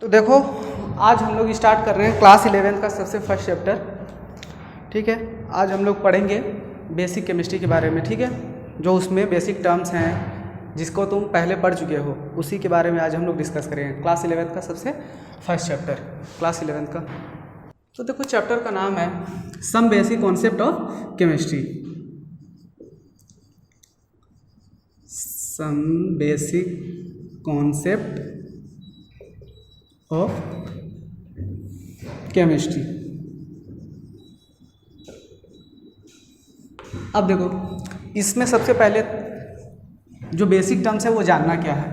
तो देखो, आज हम लोग स्टार्ट कर रहे हैं क्लास 11 का सबसे फर्स्ट चैप्टर। ठीक है, आज हम लोग पढ़ेंगे बेसिक केमिस्ट्री के बारे में। ठीक है, जो उसमें बेसिक टर्म्स हैं जिसको तुम पहले पढ़ चुके हो, उसी के बारे में आज हम लोग डिस्कस करेंगे। क्लास 11 का सबसे फर्स्ट चैप्टर क्लास 11 का। तो देखो, चैप्टर का नाम है some basic concept of chemistry. Some basic concept of chemistry. अब देखो, इसमें सबसे पहले जो बेसिक टर्म्स है वो जानना क्या है।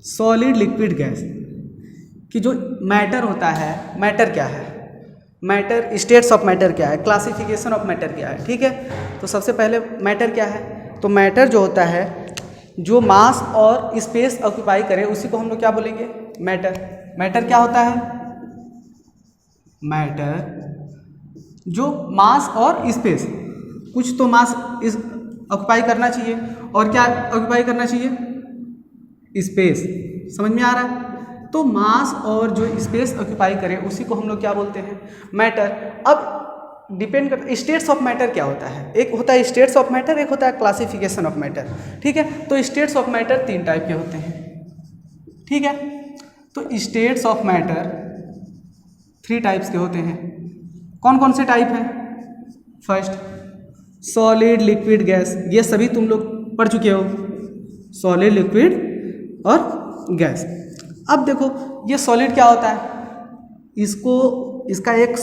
सॉलिड, लिक्विड, गैस कि जो मैटर होता है, मैटर क्या है, मैटर, स्टेट्स ऑफ मैटर क्या है, क्लासिफिकेशन ऑफ मैटर क्या है। ठीक है, तो सबसे पहले मैटर क्या है। तो मैटर जो होता है, जो मास और स्पेस ऑक्यूपाई करे, उसी को हम लोग क्या बोलेंगे, मैटर। मैटर क्या होता है, मैटर जो मास और स्पेस, कुछ तो मास इस ऑक्यूपाई करना चाहिए और क्या ऑक्यूपाई करना चाहिए, स्पेस। समझ में आ रहा है। तो मास और जो स्पेस ऑक्यूपाई करे उसी को हम लोग क्या बोलते हैं, मैटर। अब डिपेंड करता है स्टेट्स ऑफ मैटर क्या होता है। एक होता है स्टेट्स ऑफ मैटर, एक होता है क्लासिफिकेशन ऑफ मैटर। ठीक है, तो स्टेट्स ऑफ मैटर तीन टाइप के होते हैं। ठीक है, तो स्टेट्स ऑफ मैटर 3 टाइप्स के होते हैं। कौन कौन से टाइप हैं। First, solid, liquid, gas. ये सभी तुम लोग पढ़ चुके हो, सॉलिड, लिक्विड और गैस। अब देखो, ये सॉलिड क्या होता है, इसका एक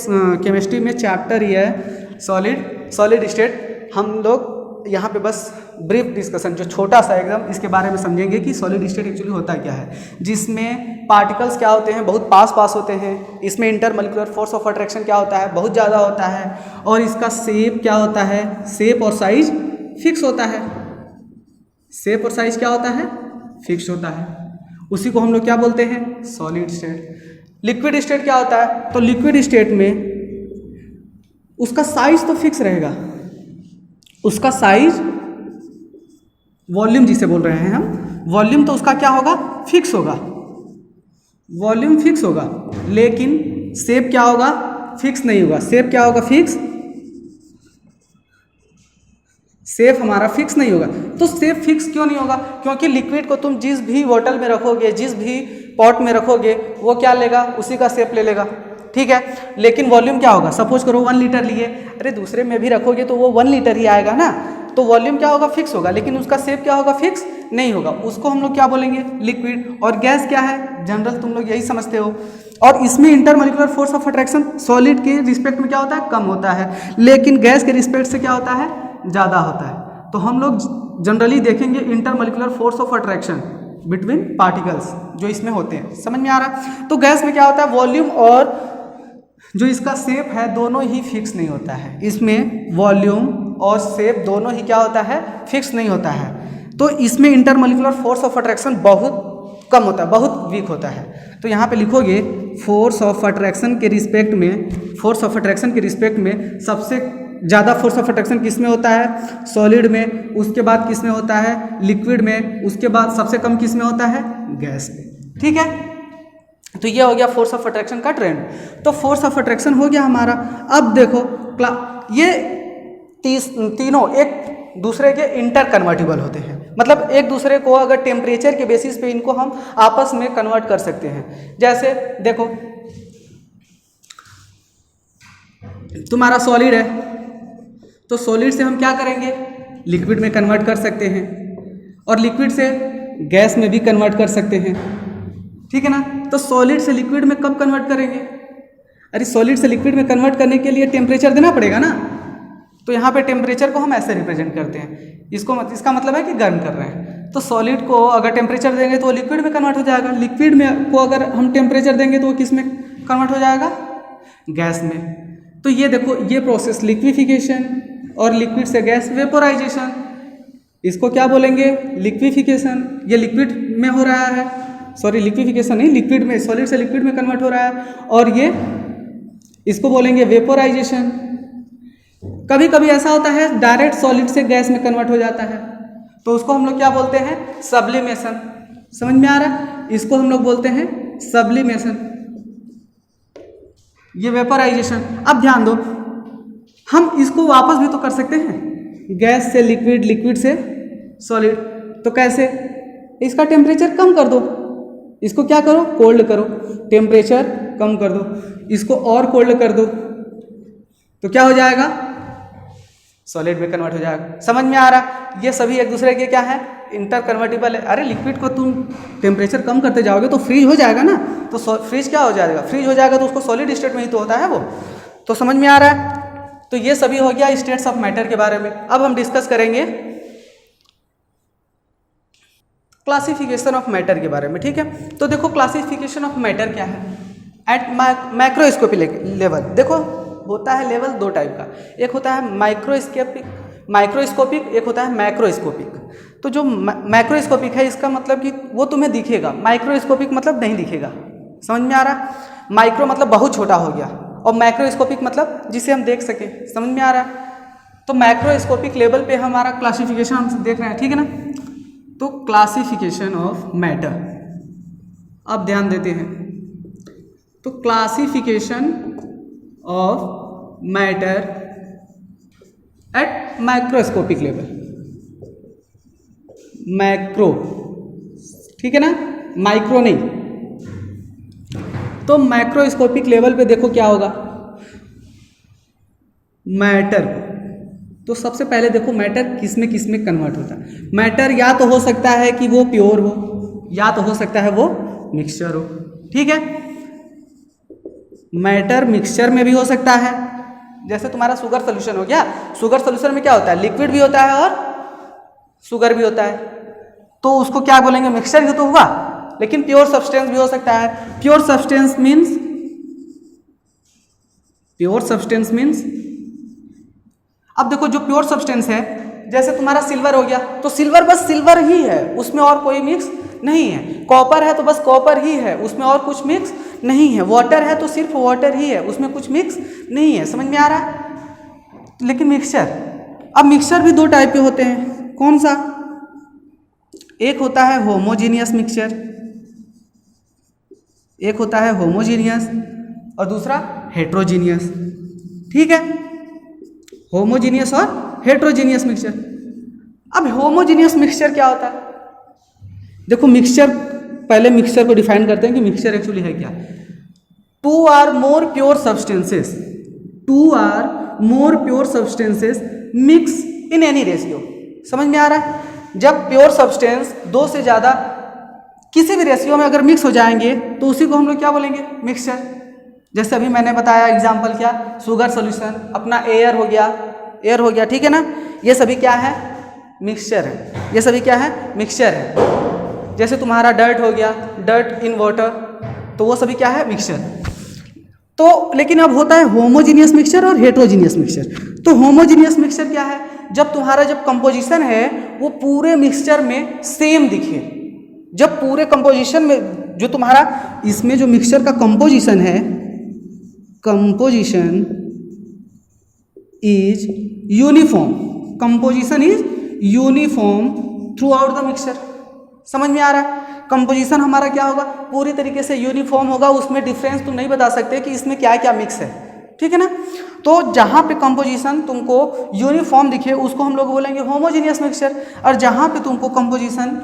केमिस्ट्री में चैप्टर ही है सॉलिड स्टेट। हम लोग यहाँ पे बस ब्रीफ डिस्कशन, जो छोटा सा एकदम, इसके बारे में समझेंगे कि सॉलिड स्टेट एक्चुअली होता क्या है, जिसमें पार्टिकल्स क्या होते हैं, बहुत पास होते हैं। इसमें इंटरमॉलिक्यूलर फोर्स ऑफ अट्रैक्शन क्या होता है, बहुत ज़्यादा होता है। और इसका शेप क्या होता है, शेप और साइज फिक्स होता है। शेप और साइज क्या होता है, फिक्स होता है। उसी को हम लोग क्या बोलते हैं, सॉलिड स्टेट। लिक्विड स्टेट क्या होता है, तो लिक्विड स्टेट में उसका साइज तो फिक्स रहेगा, उसका साइज, वॉल्यूम जिसे बोल रहे हैं हम, वॉल्यूम तो उसका क्या होगा, फिक्स होगा, वॉल्यूम फिक्स होगा। लेकिन शेप क्या होगा, फिक्स नहीं होगा। शेप क्या होगा, फिक्स, शेप हमारा फिक्स नहीं होगा। तो शेप फिक्स क्यों नहीं होगा, क्योंकि लिक्विड को तुम जिस भी बोतल में रखोगे, जिस भी पॉट में रखोगे, वो क्या लेगा, उसी का शेप ले लेगा। ठीक है, लेकिन वॉल्यूम क्या होगा, सपोज करो 1 लीटर लिए, अरे दूसरे में भी रखोगे तो वो 1 लीटर ही आएगा ना। तो वॉल्यूम क्या होगा, फिक्स होगा, लेकिन उसका शेप क्या होगा, फिक्स नहीं होगा। उसको हम लोग क्या बोलेंगे, लिक्विड। और गैस क्या है, जनरल तुम लोग यही समझते हो। और इसमें intermolecular force of attraction solid के रिस्पेक्ट में क्या होता है, कम होता है, लेकिन गैस के रिस्पेक्ट से क्या होता है, ज़्यादा होता है। तो हम लोग जनरली देखेंगे intermolecular force of attraction between particles जो इसमें होते हैं। समझ में आ रहा है। तो गैस में क्या होता है, वॉल्यूम और जो इसका शेप है दोनों ही फिक्स नहीं होता है। इसमें वॉल्यूम और शेप दोनों ही क्या होता है, फिक्स नहीं होता है। तो इसमें इंटरमॉलिक्यूलर फोर्स ऑफ अट्रैक्शन बहुत कम होता है, बहुत वीक होता है। तो यहाँ पे लिखोगे फोर्स ऑफ अट्रैक्शन के रिस्पेक्ट में, फोर्स ऑफ अट्रैक्शन के रिस्पेक्ट में सबसे ज़्यादा फोर्स ऑफ अट्रैक्शन किस में होता है, सॉलिड में। उसके बाद किस में होता है, लिक्विड में। उसके बाद सबसे कम किस में होता है, गैस में। ठीक है, तो ये हो गया फोर्स ऑफ अट्रैक्शन का ट्रेंड। तो फोर्स ऑफ अट्रैक्शन हो गया हमारा। अब देखो, ये तीनों एक दूसरे के इंटर कन्वर्टिबल होते हैं, मतलब एक दूसरे को अगर टेम्परेचर के बेसिस पे इनको हम आपस में कन्वर्ट कर सकते हैं। जैसे देखो, तुम्हारा सॉलिड है, तो सॉलिड से हम क्या करेंगे, लिक्विड में कन्वर्ट कर सकते हैं, और लिक्विड से गैस में भी कन्वर्ट कर सकते हैं। ठीक है ना। तो सॉलिड से लिक्विड में कब कन्वर्ट करेंगे, अरे सॉलिड से लिक्विड में कन्वर्ट करने के लिए टेम्परेचर देना पड़ेगा ना। तो यहाँ पे टेम्परेचर को हम ऐसे रिप्रेजेंट करते हैं, इसका मतलब है कि गर्म कर रहे हैं। तो सॉलिड को अगर टेम्परेचर देंगे तो वो लिक्विड में कन्वर्ट हो जाएगा, लिक्विड में को अगर हम टेम्परेचर देंगे तो वो किस में कन्वर्ट हो जाएगा, गैस में। तो ये देखो, ये प्रोसेस लिक्विफिकेशन, और लिक्विड से गैस वेपोराइजेशन, इसको क्या बोलेंगे, लिक्विफिकेशन। ये लिक्विड में हो रहा है, सॉरी लिक्विफिकेशन नहीं, लिक्विड में, सॉलिड से लिक्विड में कन्वर्ट हो रहा है, और ये इसको बोलेंगे वेपोराइजेशन। कभी कभी ऐसा होता है डायरेक्ट सॉलिड से गैस में कन्वर्ट हो जाता है, तो उसको हम लोग क्या बोलते हैं, सब्लिमेशन। समझ में आ रहा है। इसको हम लोग बोलते हैं सब्लिमेशन, ये वेपराइजेशन। अब ध्यान दो, हम इसको वापस भी तो कर सकते हैं, गैस से लिक्विड, लिक्विड से सॉलिड। तो कैसे? इसका टेम्परेचर कम कर दो, इसको क्या करो, कोल्ड करो, टेम्परेचर कम कर दो, इसको और कोल्ड कर दो, तो क्या हो जाएगा, सॉलिड में कन्वर्ट हो जाएगा। समझ में आ रहा? ये सभी एक दूसरे के क्या है, इंटर कन्वर्टिबल है। अरे लिक्विड को तुम टेम्परेचर कम करते जाओगे तो फ्रीज हो जाएगा ना, तो फ्रीज क्या हो जाएगा, फ्रीज हो जाएगा तो उसको सॉलिड स्टेट में ही तो होता है वो। तो समझ में आ रहा है? तो ये सभी हो गया स्टेट्स ऑफ मैटर के बारे में। अब हम डिस्कस करेंगे क्लासिफिकेशन ऑफ मैटर के बारे में, ठीक है। तो देखो क्लासिफिकेशन ऑफ मैटर क्या है एट मैक्रोस्कोपिक लेवल। देखो होता है लेवल दो टाइप का, एक होता है माइक्रोस्कोपिक, एक होता है मैक्रोस्कोपिक। तो जो मैक्रोस्कोपिक है इसका मतलब कि वो तुम्हें दिखेगा, माइक्रोस्कोपिक मतलब नहीं दिखेगा। समझ में आ रहा? माइक्रो मतलब बहुत छोटा हो गया, और मैक्रोस्कोपिक मतलब जिसे हम देख सके। समझ में आ रहा है? तो मैक्रोस्कोपिक लेवल पे हमारा क्लासिफिकेशन हम देख रहे हैं, ठीक है ना। तो क्लासिफिकेशन ऑफ मैटर, अब ध्यान देते हैं। तो classification of matter at macroscopic level, macro, ठीक है ना, माइक्रो नहीं। तो मैक्रोस्कोपिक लेवल पे देखो क्या होगा मैटर। तो सबसे पहले देखो मैटर किस में कन्वर्ट होता है। मैटर या तो हो सकता है कि वो प्योर हो, या तो हो सकता है वो मिक्सचर हो, ठीक है। मैटर मिक्सचर में भी हो सकता है, जैसे तुम्हारा शुगर सोल्यूशन हो गया। शुगर सोल्यूशन में क्या होता है, लिक्विड भी होता है और शुगर भी होता है, तो उसको क्या बोलेंगे, मिक्सचर ही तो हुआ। लेकिन प्योर सब्सटेंस भी हो सकता है। प्योर सब्सटेंस मीन्स अब देखो जो प्योर सब्सटेंस है, जैसे तुम्हारा सिल्वर हो गया, तो सिल्वर बस सिल्वर ही है, उसमें और कोई मिक्स नहीं है। कॉपर है तो बस कॉपर ही है, उसमें और कुछ मिक्स नहीं है। वाटर है तो सिर्फ वाटर ही है, उसमें कुछ मिक्स नहीं है। समझ में आ रहा है? लेकिन मिक्सचर, अब मिक्सचर भी दो टाइप के होते हैं। कौन सा? एक होता है होमोजीनियस मिक्सचर, एक होता है होमोजीनियस और दूसरा हेट्रोजीनियस, ठीक है। होमोजीनियस और हेट्रोजीनियस मिक्सचर। अब होमोजीनियस मिक्सचर क्या होता है? देखो मिक्सचर, पहले मिक्सचर को डिफाइन करते हैं कि मिक्सचर एक्चुअली है क्या। Two or more pure substances mix in any ratio. समझ में आ रहा है? जब प्योर सब्सटेंस दो से ज़्यादा किसी भी रेशियो में अगर मिक्स हो जाएंगे तो उसी को हम लोग क्या बोलेंगे, मिक्सचर। जैसे अभी मैंने बताया एग्जाम्पल क्या, शुगर सॉल्यूशन, अपना एयर हो गया, ठीक है ना। ये सभी क्या है, मिक्सचर है। ये सभी क्या है, मिक्सचर है। जैसे तुम्हारा डर्ट हो गया, डर्ट इन वाटर, तो वो सभी क्या है, मिक्सचर। तो लेकिन अब होता है होमोजीनियस मिक्सचर और हेट्रोजीनियस मिक्सचर। तो होमोजीनियस मिक्सचर क्या है, जब तुम्हारा जब कंपोजिशन है वो पूरे मिक्सचर में सेम दिखे। जब पूरे कंपोजिशन में जो तुम्हारा इसमें जो मिक्सचर का कंपोजिशन है, composition is uniform, composition is uniform throughout the mixture. समझ में आ रहा है? कंपोजिशन हमारा क्या होगा, पूरी तरीके से यूनिफॉर्म होगा, उसमें डिफरेंस तुम नहीं बता सकते कि इसमें क्या क्या मिक्स है, ठीक है ना। तो जहाँ पे कंपोजिशन तुमको यूनिफॉर्म दिखे उसको हम लोग बोलेंगे होमोजीनियस मिक्सचर, और जहाँ पे तुमको कंपोजिशन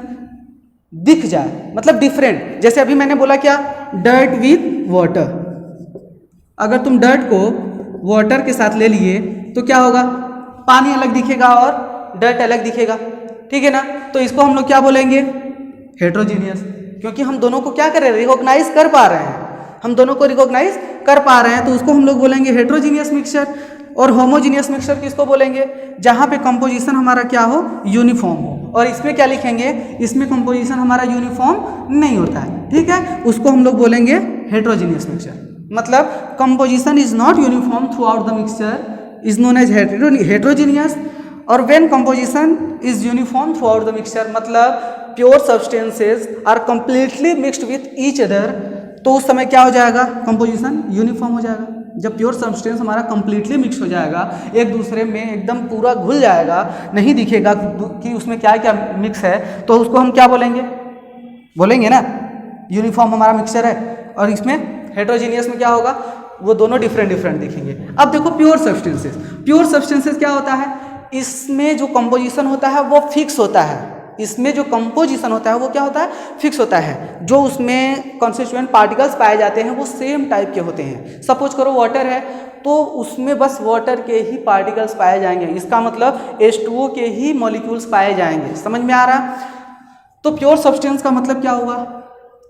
दिख जाए मतलब डिफरेंट, जैसे अभी मैंने बोला क्या, डर्ट विथ वाटर। अगर तुम डर्ट को वाटर के साथ ले लिए तो क्या होगा, पानी अलग दिखेगा और डर्ट अलग दिखेगा, ठीक है ना। तो इसको हम लोग क्या बोलेंगे, हेट्रोजीनियस, क्योंकि हम दोनों को क्या कर रहे हैं, रिकॉग्नाइज कर पा रहे हैं, हम दोनों को रिकॉग्नाइज कर पा रहे हैं, तो उसको हम लोग बोलेंगे हेट्रोजीनियस मिक्सचर। और होमोजीनियस मिक्सचर किसको बोलेंगे, जहाँ पे कंपोजिशन हमारा क्या हो, यूनिफॉर्म हो। और इसमें क्या लिखेंगे, इसमें कंपोजिशन हमारा यूनिफॉर्म नहीं होता है, ठीक है, उसको हम लोग बोलेंगे हेट्रोजीनियस मिक्सचर। मतलब composition is not uniform throughout the mixture is known as heterogeneous. और when composition is uniform throughout the mixture, मतलब pure substances are completely mixed with each other, तो उस समय क्या हो जाएगा, कंपोजिशन यूनिफॉर्म हो जाएगा। जब प्योर सब्सटेंस हमारा कंप्लीटली मिक्स हो जाएगा, एक दूसरे में एकदम पूरा घुल जाएगा, नहीं दिखेगा कि उसमें क्या क्या मिक्स है, तो उसको हम क्या बोलेंगे ना, यूनिफॉर्म हमारा मिक्सचर है, और इसमें हेट्रोजीनियस में क्या होगा, वो दोनों डिफरेंट डिफरेंट दिखेंगे। अब देखो प्योर सब्सटेंसेस, प्योर सब्सटेंसेस क्या होता है, इसमें जो कंपोजिशन होता है वो फिक्स होता है, इसमें जो कंपोजिशन होता है वो क्या होता है, फिक्स होता है। जो उसमें कॉन्स्टिट्यूएंट पार्टिकल्स पाए जाते हैं वो सेम टाइप के होते हैं। सपोज करो वाटर है तो उसमें बस वाटर के ही पार्टिकल्स पाए जाएंगे, इसका मतलब H2O के ही मॉलिक्यूल्स पाए जाएंगे। समझ में आ रहा? तो प्योर सब्सटेंस का मतलब क्या हुआ,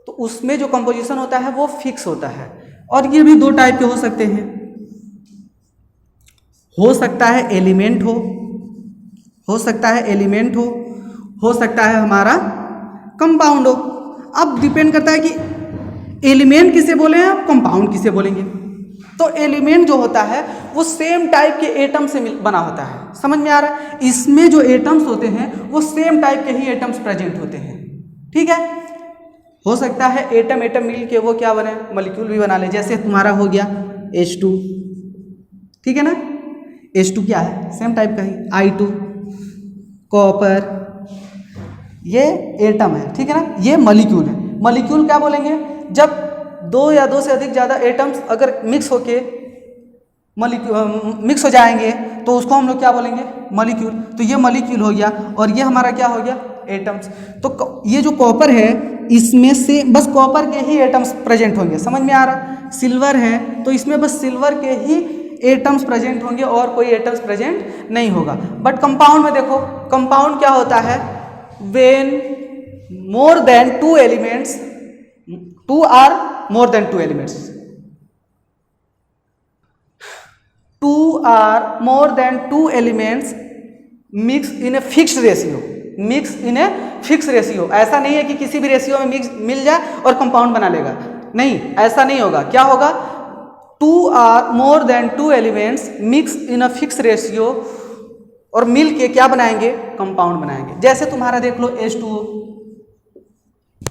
तो उसमें जो कंपोजिशन होता है वो फिक्स होता है। और ये भी दो टाइप के हो सकते हैं, हो सकता है एलिमेंट हो सकता है एलिमेंट हो सकता है हमारा कंपाउंड हो। अब डिपेंड करता है कि एलिमेंट किसे बोले आप, कंपाउंड किसे बोलेंगे। तो एलिमेंट जो होता है वो सेम टाइप के एटम से बना होता है। समझ में आ रहा है? इसमें जो एटम्स होते हैं वो सेम टाइप के ही एटम्स प्रेजेंट होते हैं। ठीक है, हो सकता है एटम एटम मिल के वो क्या बने, मॉलिक्यूल भी बना ले। जैसे तुम्हारा हो गया H2, ठीक है ना, H2 क्या है, सेम टाइप का ही। I2 कॉपर, ये एटम है, ठीक है ना, ये मॉलिक्यूल है। मॉलिक्यूल क्या बोलेंगे, जब दो या दो से अधिक ज़्यादा एटम्स अगर मिक्स होके मिक्स हो जाएंगे तो उसको हम लोग क्या बोलेंगे, मॉलिक्यूल। तो ये मॉलिक्यूल हो गया, और ये हमारा क्या हो गया, एटम्स। तो ये जो कॉपर है इसमें से बस कॉपर के ही एटम्स प्रेजेंट होंगे। समझ में आ रहा? सिल्वर है तो इसमें बस सिल्वर के ही एटम्स प्रेजेंट होंगे और कोई एटम्स प्रेजेंट नहीं होगा। बट कंपाउंड में देखो, कंपाउंड क्या होता है, when more than two elements, two or more than two elements, two or more than two elements mix in a fixed ratio, mix in a fix ratio. ऐसा नहीं है कि किसी भी रेशियो में मिक्स मिल जाए और कंपाउंड बना लेगा, नहीं, ऐसा नहीं होगा। क्या होगा, two or more than two elements mix in a fix ratio, और मिल के क्या बनाएंगे, कंपाउंड बनाएंगे। जैसे तुम्हारा देख लो H2O,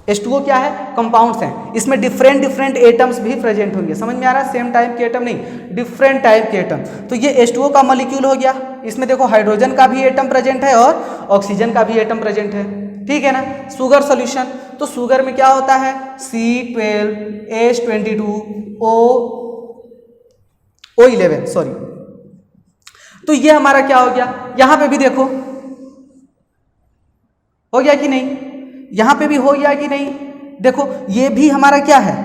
H2O क्या है, कंपाउंड्स हैं, इसमें डिफरेंट डिफरेंट एटम्स भी प्रेजेंट होंगे। समझ में आ रहा है? सेम टाइप के एटम नहीं, डिफरेंट टाइप के एटम। तो ये H2O का मॉलिक्यूल हो गया, इसमें देखो हाइड्रोजन का भी एटम प्रेजेंट है और ऑक्सीजन का भी एटम प्रेजेंट है, ठीक है ना। शुगर सॉल्यूशन, तो शुगर में क्या होता है, C12H22O11, सॉरी। तो ये हमारा क्या हो गया, यहां पे भी देखो हो गया कि नहीं, यहां पे भी हो गया कि नहीं। देखो ये भी हमारा क्या है,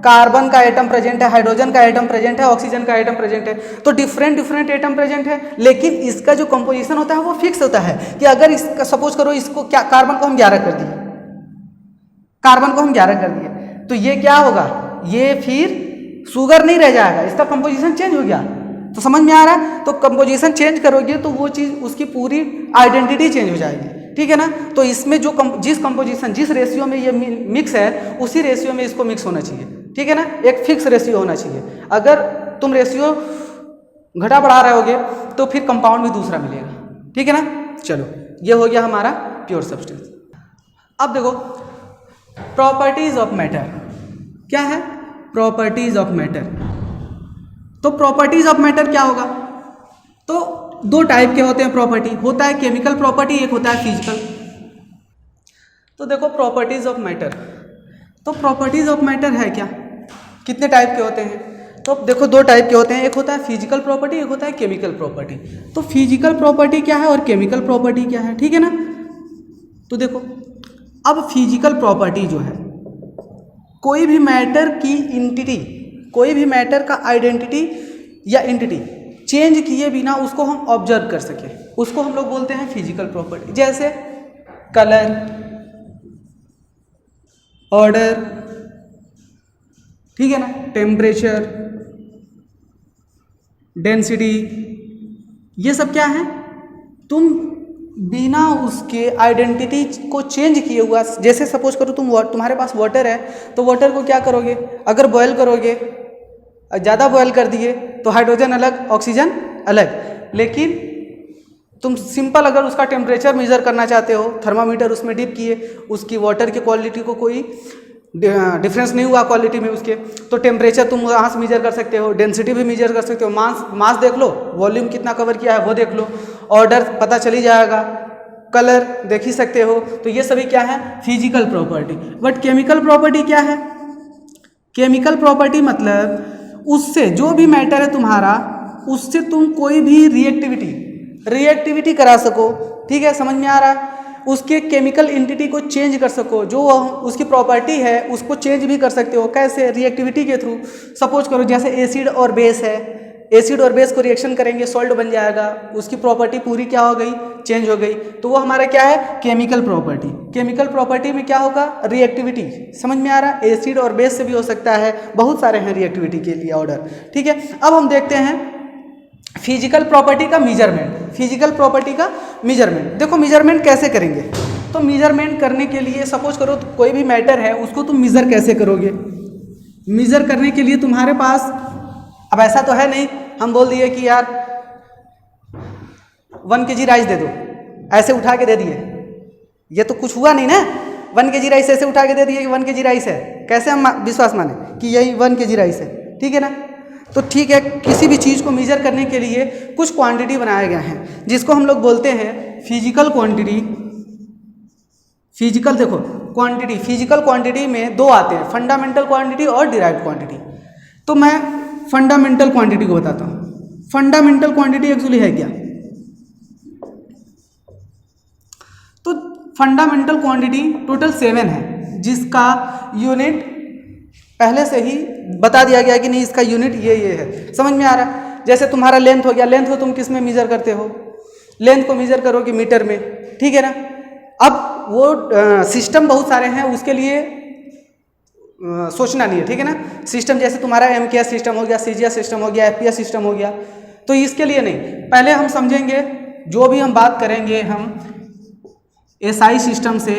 कार्बन का एटम प्रेजेंट है, हाइड्रोजन का एटम प्रेजेंट है, ऑक्सीजन का एटम प्रेजेंट है। तो डिफरेंट डिफरेंट एटम प्रेजेंट है, लेकिन इसका जो कंपोजिशन होता है वो फिक्स होता है। कि अगर इसका सपोज करो, इसको क्या, कार्बन को हम 11 कर दिए, कार्बन को हम 11 कर दिए, तो ये क्या होगा, ये फिर शुगर नहीं रह जाएगा, इसका कंपोजिशन चेंज हो गया। तो समझ में आ रहा है? तो कंपोजिशन चेंज करोगे तो वो चीज़, उसकी पूरी आइडेंटिटी चेंज हो जाएगी, ठीक है ना। तो इसमें जो जिस कंपोजिशन, जिस रेशियो में ये मिक्स है, उसी रेशियो में इसको मिक्स होना चाहिए, ठीक है ना। एक फिक्स रेशियो होना चाहिए। अगर तुम रेशियो घटा बढ़ा रहोगे तो फिर कंपाउंड भी दूसरा मिलेगा, ठीक है ना। चलो, ये हो गया हमारा प्योर सब्सटेंस। अब देखो प्रॉपर्टीज ऑफ मैटर, क्या है, प्रॉपर्टीज ऑफ मैटर। तो प्रॉपर्टीज ऑफ मैटर क्या होगा, तो दो टाइप के होते हैं प्रॉपर्टी, होता है केमिकल प्रॉपर्टी, एक होता है फिजिकल। तो देखो प्रॉपर्टीज ऑफ मैटर, तो प्रॉपर्टीज ऑफ मैटर है क्या, कितने टाइप के होते हैं, तो देखो दो टाइप के होते हैं, एक होता है फिजिकल प्रॉपर्टी, एक होता है केमिकल प्रॉपर्टी। तो फिजिकल प्रॉपर्टी क्या है और केमिकल प्रॉपर्टी क्या है, ठीक है ना। तो देखो अब फिजिकल प्रॉपर्टी जो है, कोई भी मैटर की इंटिटी, कोई भी मैटर का आइडेंटिटी या इंटिटी चेंज किए बिना उसको हम ऑब्जर्व कर सके, उसको हम लोग बोलते हैं फिजिकल प्रॉपर्टी। जैसे कलर, ऑर्डर, ठीक है ना, टेम्परेचर, डेंसिटी, ये सब क्या है, तुम बिना उसके आइडेंटिटी को चेंज किए हुआ, जैसे सपोज करो तुम्हारे पास वाटर है, तो वाटर को क्या करोगे, अगर बॉयल करोगे, ज़्यादा बॉयल कर दिए तो हाइड्रोजन अलग, ऑक्सीजन अलग। लेकिन तुम सिंपल अगर उसका टेम्परेचर मेजर करना चाहते हो, थर्मामीटर उसमें डिप किए, उसकी वाटर की क्वालिटी को कोई डिफरेंस नहीं हुआ क्वालिटी में उसके, तो टेम्परेचर तुम वहाँ से मेजर कर सकते हो, डेंसिटी भी मेजर कर सकते हो, मास देख लो, वॉल्यूम कितना कवर किया है वो देख लो, ऑर्डर पता चली जाएगा, कलर देख ही सकते हो। तो ये सभी क्या है, physical property. But chemical property क्या है? केमिकल प्रॉपर्टी मतलब उससे जो भी मैटर है तुम्हारा, उससे तुम कोई भी रिएक्टिविटी करा सको। ठीक है, समझ में आ रहा है? उसके केमिकल एंटिटी को चेंज कर सको, जो उसकी प्रॉपर्टी है उसको चेंज भी कर सकते हो। कैसे? रिएक्टिविटी के थ्रू। सपोज करो जैसे एसिड और बेस है, एसिड और बेस को रिएक्शन करेंगे, सॉल्ट बन जाएगा, उसकी प्रॉपर्टी पूरी क्या हो गई, चेंज हो गई। तो वो हमारा क्या है, केमिकल प्रॉपर्टी। केमिकल प्रॉपर्टी में क्या होगा, रिएक्टिविटी। समझ में आ रहा है? एसिड और बेस से भी हो सकता है, बहुत सारे हैं रिएक्टिविटी के लिए ऑर्डर। ठीक है, अब हम देखते हैं फिजिकल प्रॉपर्टी का मेजरमेंट। फिजिकल प्रॉपर्टी का मेजरमेंट, देखो मेजरमेंट कैसे करेंगे। तो मेजरमेंट करने के लिए सपोज करो तो कोई भी मैटर है, उसको तुम मेजर कैसे करोगे? मेजर करने के लिए तुम्हारे पास, अब ऐसा तो है नहीं हम बोल दिए कि यार 1 kg राइस दे दो, ऐसे उठा के दे दिए, ये तो कुछ हुआ नहीं ना। 1 kg राइस ऐसे उठा के दे दिए कि 1 kg राइस है, कैसे हम विश्वास माने कि यही 1 kg राइस है? ठीक है ना? तो ठीक है, किसी भी चीज़ को मेजर करने के लिए कुछ क्वांटिटी बनाए गए हैं, जिसको हम लोग बोलते हैं फिजिकल क्वांटिटी। फिजिकल देखो क्वांटिटी, फिजिकल क्वांटिटी में दो आते हैं, फंडामेंटल क्वांटिटी और डिराइव्ड क्वांटिटी। तो मैं फंडामेंटल क्वांटिटी को बताता हूँ। फंडामेंटल क्वांटिटी एक्चुअली है क्या? तो फंडामेंटल क्वांटिटी टोटल 7 है, जिसका यूनिट पहले से ही बता दिया गया कि नहीं, इसका यूनिट ये है। समझ में आ रहा है? जैसे तुम्हारा लेंथ हो गया, लेंथ को तुम किस में मेजर करते हो? लेंथ को मेजर करोगे मीटर में। ठीक है ना? अब वो सिस्टम बहुत सारे हैं, उसके लिए सोचना नहीं है। ठीक है ना? सिस्टम जैसे तुम्हारा MKS सिस्टम हो गया, CGS सिस्टम हो गया, FPS सिस्टम हो गया, तो इसके लिए नहीं। पहले हम समझेंगे, जो भी हम बात करेंगे हम SI सिस्टम से,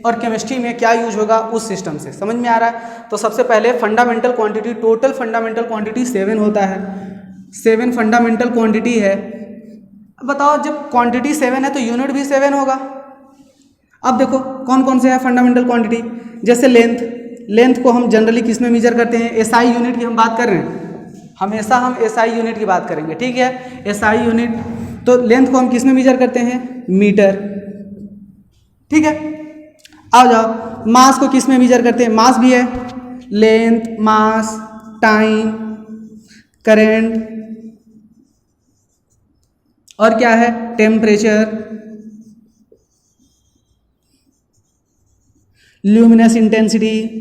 और केमिस्ट्री में क्या यूज होगा उस सिस्टम से। समझ में आ रहा है? तो सबसे पहले fundamental quantity, total fundamental quantity 7 होता है। 7 फंडामेंटल क्वांटिटी है। अब बताओ, जब क्वांटिटी 7 है तो यूनिट भी 7 होगा। अब देखो कौन कौन से है फंडामेंटल क्वांटिटी। जैसे लेंथ, लेंथ को हम जनरली किस में मेजर करते हैं? SI यूनिट की हम बात कर रहे हैं, हमेशा हम SI यूनिट की बात करेंगे। ठीक है, SI यूनिट। तो लेंथ को हम किस में मेजर करते हैं? मीटर। ठीक है, आओ जाओ, मास को किस में मेजर करते हैं? मास भी है, लेंथ, मास, टाइम, करंट, और क्या है? Temperature, luminous intensity,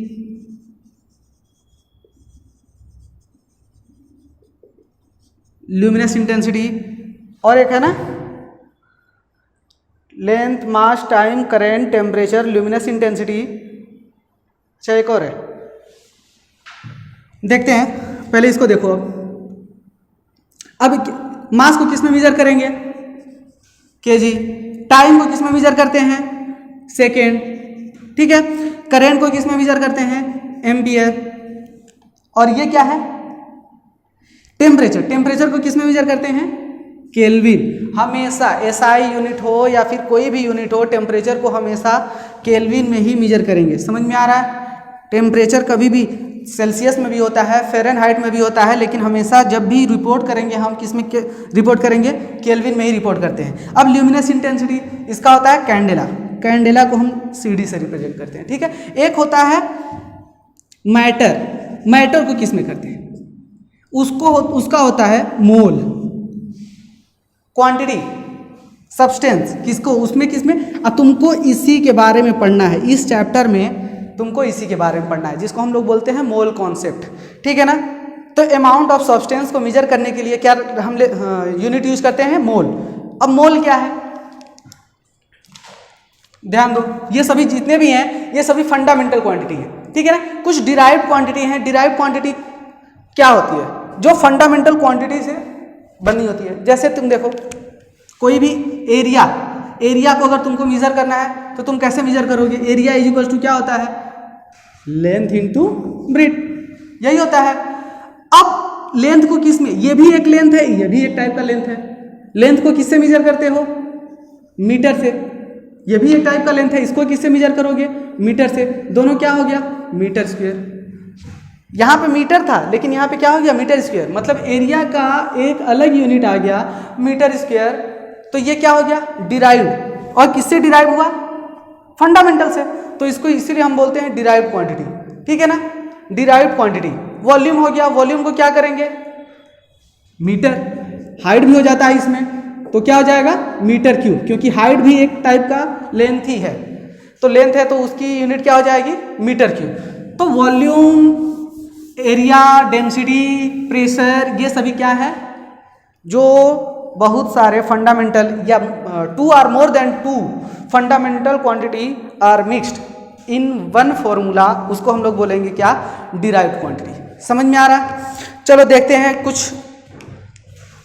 luminous intensity, और एक है ना length, mass, time, current, temperature, luminous intensity. अच्छा, एक और है, देखते हैं। पहले इसको देखो। अब मास को किस में मेजर करेंगे? kg। टाइम को किस में मेजर करते हैं? सेकेंड। ठीक है, करंट को किस में मेजर करते हैं? एम्पियर। और ये क्या है? टेम्परेचर। टेम्परेचर को किस में मेजर करते हैं? केल्विन। हमेशा SI यूनिट हो या फिर कोई भी यूनिट हो, टेम्परेचर को हमेशा केल्विन में ही मेजर करेंगे। समझ में आ रहा है? टेम्परेचर कभी भी सेल्सियस में भी होता है, फ़ारेनहाइट में भी होता है, लेकिन हमेशा जब भी रिपोर्ट करेंगे हम किस में रिपोर्ट करेंगे? केल्विन में ही रिपोर्ट करते हैं। अब ल्यूमिनस इंटेंसिटी, इसका होता है कैंडेला। कैंडेला को हम CD से रिप्रेजेंट करते हैं। ठीक है, एक होता है मैटर। मैटर को किस में करते हैं? उसका होता है मोल। क्वांटिटी, सब्सटेंस किसको? उसमें किसमें? अब तुमको इसी के बारे में पढ़ना है, इस चैप्टर में तुमको इसी के बारे में पढ़ना है, जिसको हम लोग बोलते हैं मोल कॉन्सेप्ट। ठीक है ना? तो अमाउंट ऑफ सब्सटेंस को मेजर करने के लिए क्या हम यूनिट यूज करते हैं? मोल। अब मोल क्या है? ध्यान दो, ये सभी जितने भी हैं ये सभी फंडामेंटल क्वांटिटी है। ठीक है ना? कुछ डिराइव्ड क्वांटिटी हैं। डिराइव्ड क्वांटिटी क्या होती है? जो फंडामेंटल क्वांटिटी से बनी होती है। जैसे तुम देखो, कोई भी एरिया, एरिया को अगर तुमको मेजर करना है तो तुम कैसे मेजर करोगे? एरिया इज इक्वल टू क्या होता है? लेंथ इनटू ब्रेथ, यही होता है। अब लेंथ को किस में? ये भी एक लेंथ है, ये भी एक टाइप का लेंथ है। लेंथ को किससे मेजर करते हो? मीटर से। ये भी एक टाइप का लेंथ है, इसको किससे मेजर करोगे? मीटर से। दोनों क्या हो गया? Metre square. यहाँ पे मीटर था, लेकिन यहाँ पे क्या हो गया? Metre square. मतलब एरिया का एक अलग यूनिट आ गया, मीटर स्क्वायर। तो ये क्या हो गया? डिराइव्ड। और किससे डिराइव हुआ? फंडामेंटल से। तो इसको इसीलिए हम बोलते हैं डिराइव्ड क्वांटिटी, ठीक है ना, डिराइव्ड क्वांटिटी। वॉल्यूम हो गया, वॉल्यूम को क्या करेंगे? मीटर। हाइट भी हो जाता है इसमें, तो क्या हो जाएगा? मीटर क्यूब, क्योंकि हाइट भी एक टाइप का लेंथ ही है, तो लेंथ है तो उसकी यूनिट क्या हो जाएगी? Metre cube. तो वॉल्यूम, एरिया, डेंसिटी, प्रेशर, ये सभी क्या है? जो बहुत सारे फंडामेंटल या 2 और more than 2 fundamental quantity are mixed in one formula, उसको हम लोग बोलेंगे क्या? Derived quantity. समझ में आ रहा है? चलो देखते हैं कुछ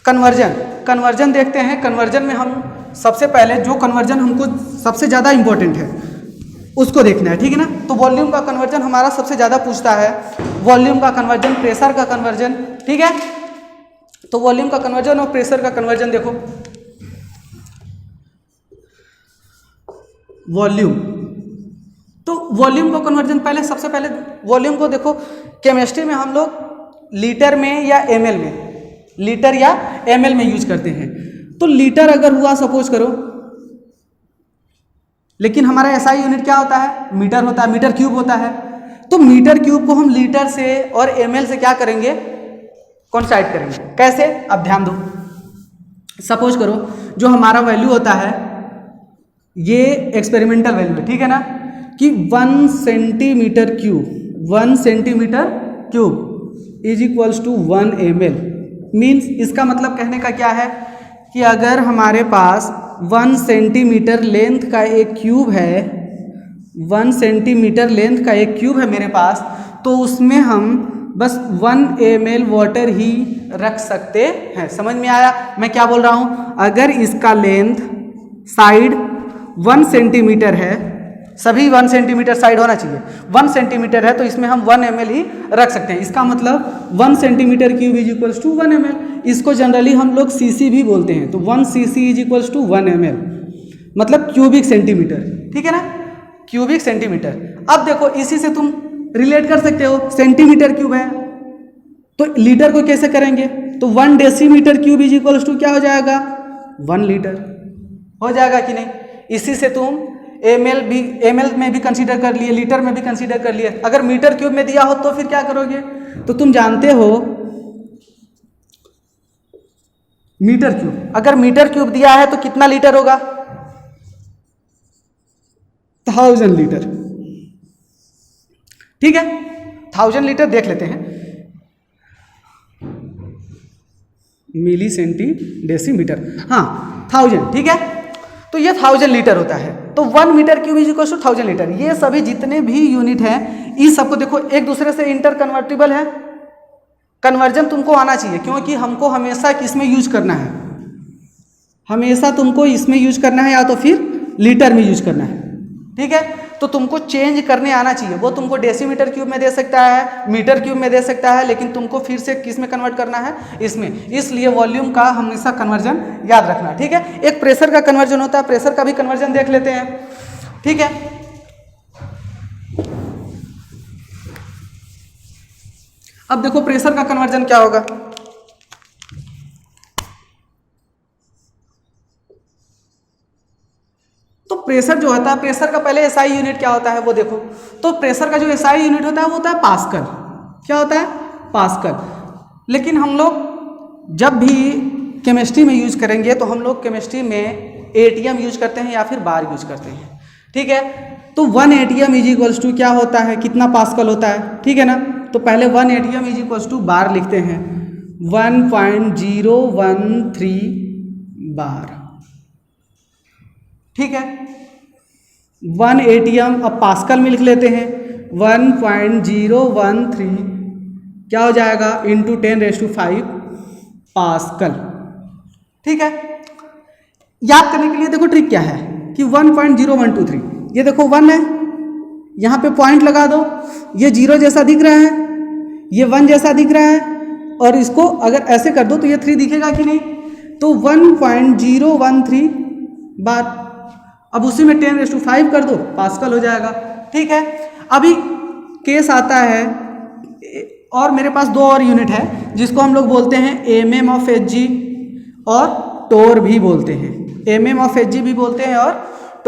कन्वर्जन देखते हैं। कन्वर्जन में हम सबसे पहले जो कन्वर्जन हमको सबसे ज़्यादा इंपॉर्टेंट है उसको देखना है, ठीक है ना। तो वॉल्यूम का कन्वर्जन हमारा सबसे ज़्यादा पूछता है, वॉल्यूम का कन्वर्जन, प्रेशर का कन्वर्जन, ठीक है। तो वॉल्यूम का कन्वर्जन और प्रेशर का कन्वर्जन देखो। वॉल्यूम, तो वॉल्यूम को कन्वर्जन पहले, सबसे पहले वॉल्यूम को देखो, केमिस्ट्री में हम लोग लीटर में या एमएल में, लीटर या एमएल में यूज करते हैं। तो लीटर अगर हुआ सपोज करो, लेकिन हमारा एसआई यूनिट क्या होता है? मीटर होता है, मीटर क्यूब होता है। तो मीटर क्यूब को हम लीटर से और एमएल से क्या करेंगे? कॉन्साइड करेंगे। कैसे? अब ध्यान दो, सपोज करो जो हमारा वैल्यू होता है, ये एक्सपेरिमेंटल वैल्यू है, ठीक है ना, कि 1 centimetre cube, 1 centimetre cube is equals to 1 ml। Means इसका मतलब कहने का क्या है कि अगर हमारे पास 1 सेंटीमीटर लेंथ का एक क्यूब है, 1 सेंटीमीटर लेंथ का एक क्यूब है मेरे पास, तो उसमें हम बस 1 ml वाटर ही रख सकते हैं। समझ में आया मैं क्या बोल रहा हूँ? अगर इसका लेंथ साइड 1 सेंटीमीटर है, सभी 1 सेंटीमीटर साइड होना चाहिए, 1 सेंटीमीटर है, तो इसमें हम 1 ml ही रख सकते हैं। इसका मतलब 1 centimetre cube is equals to 1 ml। इसको जनरली हम लोग सीसी भी बोलते हैं, तो 1 cc is equals to 1 ml, मतलब क्यूबिक सेंटीमीटर, ठीक है ना, क्यूबिक सेंटीमीटर। अब देखो इसी से तुम रिलेट कर सकते हो, सेंटीमीटर क्यूब है तो लीटर को कैसे करेंगे? तो 1 decimetre cube is equals to क्या हो जाएगा? 1 लीटर हो जाएगा कि नहीं? इसी से तुम एमएल में भी कंसीडर कर लिए, लीटर में भी कंसीडर कर लिए। अगर मीटर क्यूब में दिया हो तो फिर क्या करोगे? तो तुम जानते हो मीटर क्यूब, अगर मीटर क्यूब दिया है तो कितना लीटर होगा? 1000 लीटर, ठीक है। 1000 लीटर देख लेते हैं, मिली सेंटी डेसीमीटर, हाँ 1000, ठीक है। तो ये 1000 लीटर होता है, तो 1 metre cube is equal to 1000 litre. ये सभी जितने भी यूनिट हैं, इस सबको देखो एक दूसरे से इंटर कन्वर्टिबल है। कन्वर्जन तुमको आना चाहिए, क्योंकि हमको हमेशा किसमें यूज करना है? हमेशा तुमको इसमें यूज करना है या तो फिर लीटर में यूज करना है, ठीक है। तो तुमको चेंज करने आना चाहिए। वो तुमको डेसीमीटर क्यूब में दे सकता है, मीटर क्यूब में दे सकता है, लेकिन तुमको फिर से किस में कन्वर्ट करना है? इसमें। इसलिए वॉल्यूम का हमेशा कन्वर्जन याद रखना, ठीक है। एक प्रेशर का कन्वर्जन होता है, प्रेशर का भी कन्वर्जन देख लेते हैं, ठीक है। अब देखो प्रेशर का कन्वर्जन क्या होगा। तो प्रेशर जो होता है, प्रेशर का पहले एसआई यूनिट क्या होता है वो देखो। तो प्रेशर का जो एसआई यूनिट होता है वो होता है पास्कल। क्या होता है? पास्कल। लेकिन हम लोग जब भी केमिस्ट्री में यूज करेंगे तो हम लोग केमिस्ट्री में एटीएम यूज करते हैं या फिर बार यूज करते हैं, ठीक है। तो 1 एटीएम इज इक्वल्स टू क्या होता है? कितना पास्कल होता है, ठीक है ना। तो पहले 1 एटीएम इज इक्वल्स टू बार लिखते हैं, 1.013 बार, ठीक है। 1 एटीएम अब पास्कल में लिख लेते हैं, 1.013 क्या हो जाएगा? इंटू 10⁵ पास्कल, ठीक है। याद करने के लिए देखो ट्रिक क्या है कि 1.0123, ये देखो 1 है, यहाँ पे पॉइंट लगा दो, ये 0 जैसा दिख रहा है, ये 1 जैसा दिख रहा है, और इसको अगर ऐसे कर दो तो ये 3 दिखेगा कि नहीं? तो 1.013 बार, अब उसी में 10⁵ कर दो, पास्कल हो जाएगा, ठीक है। अभी केस आता है, और मेरे पास 2 और यूनिट है जिसको हम लोग बोलते हैं mm of Hg और टोर भी बोलते हैं, mm of Hg भी बोलते हैं और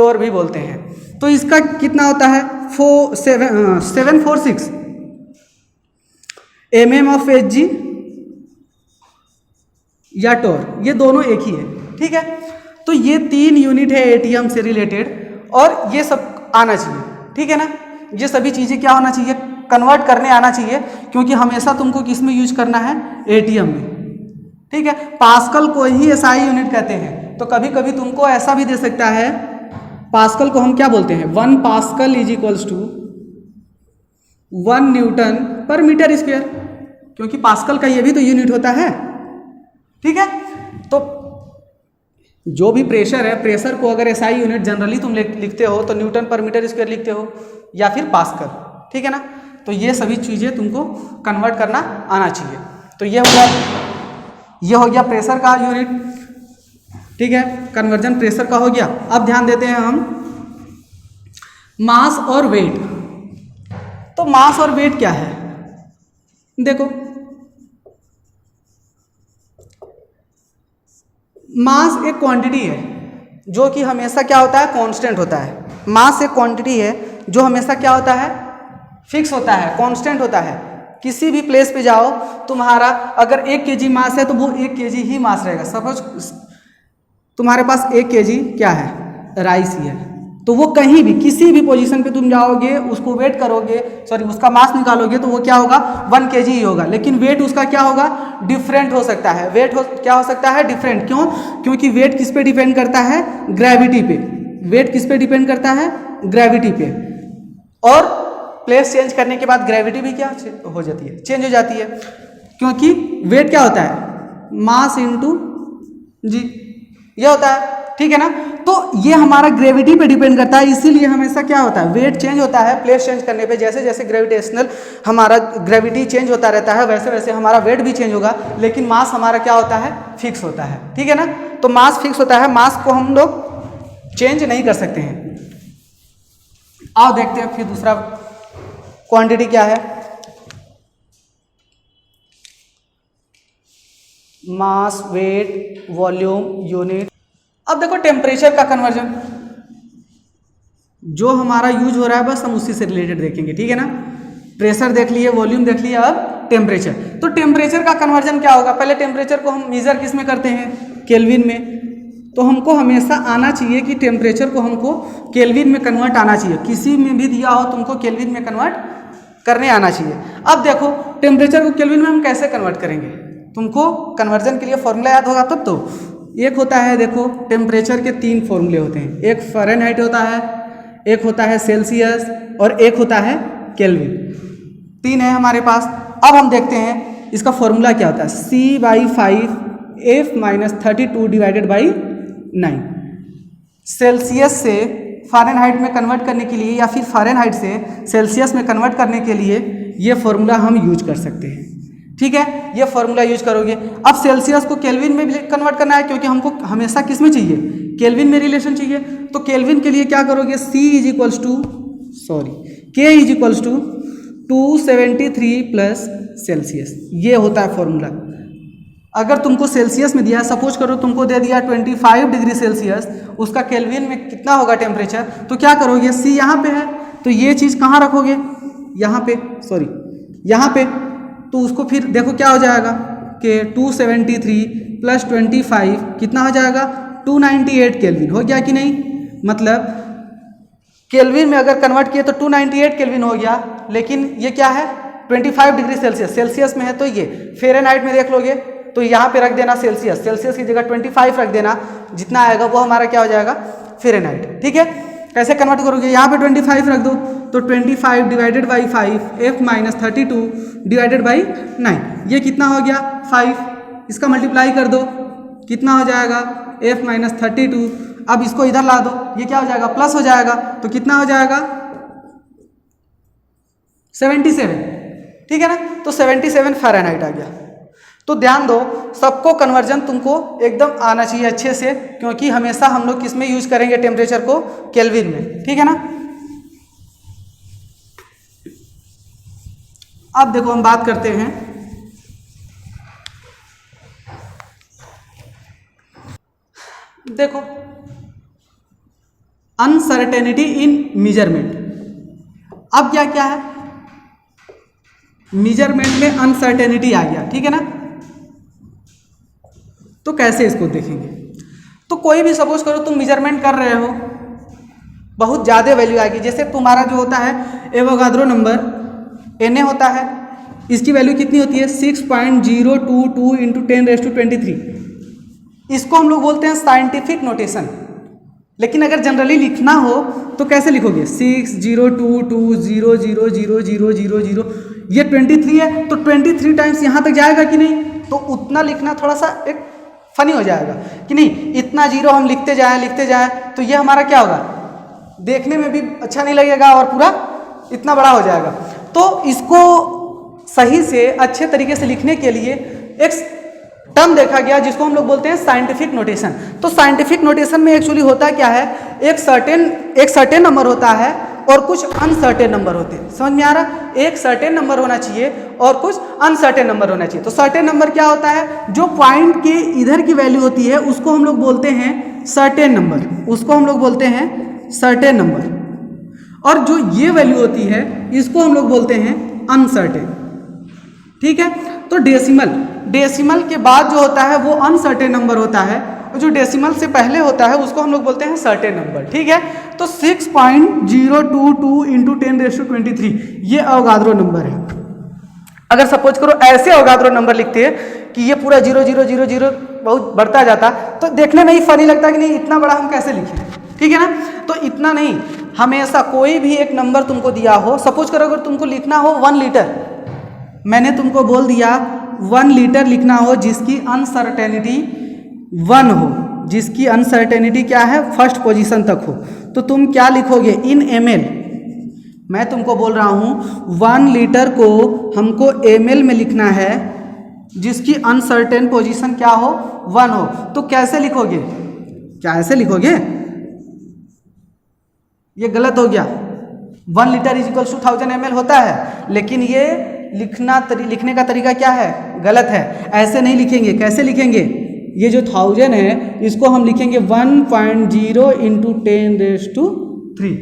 टोर भी बोलते हैं। तो इसका कितना होता है 746 mm/Hg या टोर, ये दोनों एक ही है, ठीक है। तो ये 3 यूनिट है एटीएम से रिलेटेड और ये सब आना चाहिए, ठीक है ना। ये सभी चीज़ें क्या होना चाहिए, कन्वर्ट करने आना चाहिए, क्योंकि हमेशा तुमको किस में यूज करना है, एटीएम में, ठीक है। पास्कल को ही एसआई यूनिट कहते हैं। तो कभी कभी तुमको ऐसा भी दे सकता है, पास्कल को हम क्या बोलते हैं, 1 pascal is equals to 1 newton per metre square, क्योंकि पास्कल का ये भी तो यूनिट होता है, ठीक है। तो जो भी प्रेशर है, प्रेशर को अगर एसआई यूनिट जनरली तुम लिखते हो तो न्यूटन पर मीटर स्क्वायर लिखते हो या फिर पास्कल, ठीक है ना। तो ये सभी चीज़ें तुमको कन्वर्ट करना आना चाहिए। तो ये हो गया प्रेशर का यूनिट, ठीक है, कन्वर्जन प्रेशर का हो गया। अब ध्यान देते हैं हम मास और वेट। तो मास और वेट क्या है, देखो मास एक क्वांटिटी है जो कि हमेशा क्या होता है, कांस्टेंट होता है। मास एक क्वांटिटी है जो हमेशा क्या होता है, फिक्स होता है, कांस्टेंट होता है। किसी भी प्लेस पे जाओ, तुम्हारा अगर 1 kg मास है तो वो 1 kg ही मास रहेगा। सपोज तुम्हारे पास 1 kg क्या है, राइस ही है, तो वो कहीं भी किसी भी पोजीशन पे तुम जाओगे, उसको वेट करोगे, सॉरी उसका मास निकालोगे तो वो क्या होगा, 1 kg ही होगा। लेकिन वेट उसका क्या होगा, डिफरेंट हो सकता है। वेट क्या हो सकता है, डिफरेंट। क्यों, क्योंकि वेट किस पे डिपेंड करता है, ग्रेविटी पे। वेट किस पे डिपेंड करता है, ग्रेविटी पे। और प्लेस चेंज करने के बाद ग्रेविटी भी क्या हो जाती है, चेंज हो जाती है। क्योंकि वेट क्या होता है, मास इंटू जी, ये होता है, ठीक है ना। तो ये हमारा ग्रेविटी पे डिपेंड करता है, इसीलिए हमेशा क्या होता है, वेट चेंज होता है प्लेस चेंज करने पे। जैसे जैसे ग्रेविटेशनल हमारा ग्रेविटी चेंज होता रहता है, वैसे वैसे हमारा वेट भी चेंज होगा, लेकिन मास हमारा क्या होता है, फिक्स होता है, ठीक है ना। तो मास फिक्स होता है, मास को हम लोग चेंज नहीं कर सकते हैं। आओ देखते हैं फिर दूसरा क्वांटिटी क्या है, मास, वेट, वॉल्यूम, यूनिट। अब देखो टेम्परेचर का कन्वर्जन जो हमारा यूज हो रहा है, बस हम उसी से रिलेटेड देखेंगे, ठीक है ना। प्रेशर देख लिए, वॉल्यूम देख लिया, अब टेम्परेचर। तो टेम्परेचर का कन्वर्जन क्या होगा, पहले टेम्परेचर को हम मेजर किस में करते हैं, केल्विन में। तो हमको हमेशा आना चाहिए कि टेम्परेचर को हमको केल्विन में कन्वर्ट आना चाहिए। किसी में भी दिया हो तुमको केल्विन में कन्वर्ट करने आना चाहिए। अब देखो टेम्परेचर को केल्विन में हम कैसे कन्वर्ट करेंगे, तुमको कन्वर्जन के लिए फॉर्मूला याद होगा तब तो। एक होता है, देखो टेम्परेचर के 3 फॉर्मूले होते हैं, एक फ़ारेनहाइट होता है, एक होता है सेल्सियस और एक होता है केल्विन। 3 है हमारे पास। अब हम देखते हैं इसका फॉर्मूला क्या होता है, C/5 F-32 divided by 9। Celsius से फ़ारेनहाइट में कन्वर्ट करने के लिए या फिर फ़ारेनहाइट से सेल्सियस में कन्वर्ट करने के लिए ये फॉर्मूला हम यूज कर सकते हैं, ठीक है। ये फॉर्मूला यूज करोगे। अब सेल्सियस को केल्विन में भी कन्वर्ट करना है, क्योंकि हमको हमेशा किस में चाहिए, केल्विन में रिलेशन चाहिए। तो केल्विन के लिए क्या करोगे, K is equals to 273 plus Celsius, ये होता है फॉर्मूला। अगर तुमको सेल्सियस में दिया, सपोज करो तुमको दे दिया 25 डिग्री सेल्सियस, उसका केल्विन में कितना होगा टेम्परेचर, तो क्या करोगे, C यहाँ पे है तो ये चीज़ कहाँ रखोगे, यहाँ पे, सॉरी यहाँ पे। तो उसको फिर देखो क्या हो जाएगा कि 273 प्लस 25 कितना हो जाएगा, 298 केल्विन हो गया कि नहीं। मतलब केल्विन में अगर कन्वर्ट किए तो 298 केल्विन हो गया, लेकिन ये क्या है 25 डिग्री सेल्सियस, सेल्सियस में है तो ये। फ़ारेनहाइट में देख लोगे तो यहाँ पे रख देना सेल्सियस, सेल्सियस की जगह 25 रख देना, जितना आएगा वो हमारा क्या हो जाएगा, फ़ारेनहाइट, ठीक है। कैसे कन्वर्ट करोगे, यहाँ पे 25 रख दो तो 25 divided by 5 F-32 divided by 9, ये कितना हो गया 5। इसका मल्टीप्लाई कर दो, कितना हो जाएगा F-32। अब इसको इधर ला दो, ये क्या हो जाएगा, प्लस हो जाएगा, तो कितना हो जाएगा 77, ठीक है ना। तो 77 फ़ारेनहाइट आ गया। तो ध्यान दो, सबको कन्वर्जन तुमको एकदम आना चाहिए अच्छे से, क्योंकि हमेशा हम लोग किस में यूज करेंगे टेम्परेचर को, केल्विन में, ठीक है ना। अब देखो हम बात करते हैं देखो अनसर्टेनिटी इन मेजरमेंट। अब क्या क्या है, मेजरमेंट में अनसर्टेनिटी आ गया, ठीक है ना। तो कैसे इसको देखेंगे, तो कोई भी सपोज करो तुम मेजरमेंट कर रहे हो, बहुत ज़्यादा वैल्यू आएगी। जैसे तुम्हारा जो होता है एवोगाद्रो नंबर Na होता है, इसकी वैल्यू कितनी होती है 6.022 इंटू 10⁻23। इसको हम लोग बोलते हैं साइंटिफिक नोटेशन। लेकिन अगर जनरली लिखना हो तो कैसे लिखोगे 602200000, ये 23 है तो 23 टाइम्स यहाँ तक जाएगा कि नहीं, तो उतना लिखना थोड़ा सा एक फनी हो जाएगा कि नहीं, इतना जीरो हम लिखते जाएं तो ये हमारा क्या होगा, देखने में भी अच्छा नहीं लगेगा और पूरा इतना बड़ा हो जाएगा। तो इसको सही से अच्छे तरीके से लिखने के लिए एक टर्म देखा गया जिसको हम लोग बोलते हैं साइंटिफिक नोटेशन। तो साइंटिफिक नोटेशन में एक्चुअली होता क्या है, एक सर्टेन नंबर होता है और कुछ अनसर्टेन नंबर होते हैं। समझ में आ रहा, एक सर्टेन नंबर होना चाहिए और कुछ अनसर्टेन नंबर होना चाहिए। तो सर्टेन नंबर क्या होता है, जो पॉइंट के इधर की वैल्यू होती है उसको हम लोग बोलते हैं सर्टेन नंबर, उसको हम लोग बोलते हैं सर्टेन नंबर। और जो ये वैल्यू होती है इसको हम लोग बोलते हैं अनसर्टेन, ठीक है। तो डेसिमल के बाद जो होता है वो अनसर्टेन नंबर होता है, और जो डेसिमल से पहले होता है उसको हम लोग बोलते हैं सर्टेन नंबर, ठीक है। तो 6.022 इंटू 10⁻23 ये अवोगाद्रो नंबर है। अगर सपोज करो ऐसे अवोगाद्रो नंबर लिखते हैं कि ये पूरा 0,0,0,0 बहुत बढ़ता जाता तो देखने में ही फनी लगता कि नहीं इतना बड़ा हम कैसे लिखें, ठीक है ना। तो इतना नहीं, हमेशा कोई भी एक नंबर तुमको दिया हो, सपोज करो अगर तुमको लिखना हो 1 लीटर, मैंने तुमको बोल दिया 1 लीटर लिखना हो जिसकी अनसर्टेनिटी 1 हो, जिसकी अनसर्टेनिटी क्या है फर्स्ट पोजीशन तक हो, तो तुम क्या लिखोगे इन ml। मैं तुमको बोल रहा हूँ 1 लीटर को हमको ml में लिखना है जिसकी अनसर्टेन पोजीशन क्या हो 1 हो, तो कैसे लिखोगे, क्या ऐसे लिखोगे, ये गलत हो गया। 1 litre is equals to 1000 ml होता है, लेकिन ये लिखने का तरीका क्या है, गलत है। ऐसे नहीं लिखेंगे, कैसे लिखेंगे, ये जो 1000 है इसको हम लिखेंगे 1.0 इंटू 10⁻3।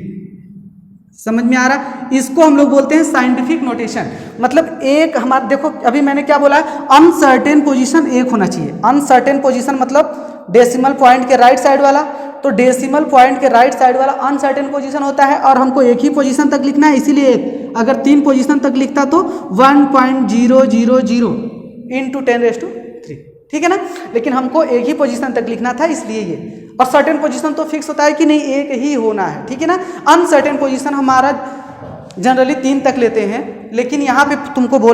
समझ में आ रहा, इसको हम लोग बोलते हैं साइंटिफिक नोटेशन। मतलब एक हमारा देखो अभी मैंने क्या बोला, अनसर्टेन पोजीशन एक होना चाहिए। अनसर्टेन पोजीशन मतलब डेसिमल पॉइंट के राइट साइड वाला, तो डेसिमल पॉइंट के राइट साइड वाला अनसर्टेन पोजीशन होता है और हमको एक ही पोजीशन तक लिखना है, इसीलिए एक। अगर 3 पोजीशन तक लिखता तो 1.000 इंटू 10⁻3, ठीक है ना। लेकिन हमको एक ही पोजीशन तक लिखना था, इसलिए ये। और सर्टेन पोजीशन तो फिक्स होता है कि नहीं एक ही होना है, ठीक है ना। अनसर्टेन पोजीशन हमारा जनरली 3 तक लेते हैं, लेकिन यहाँ पे तुमको बोल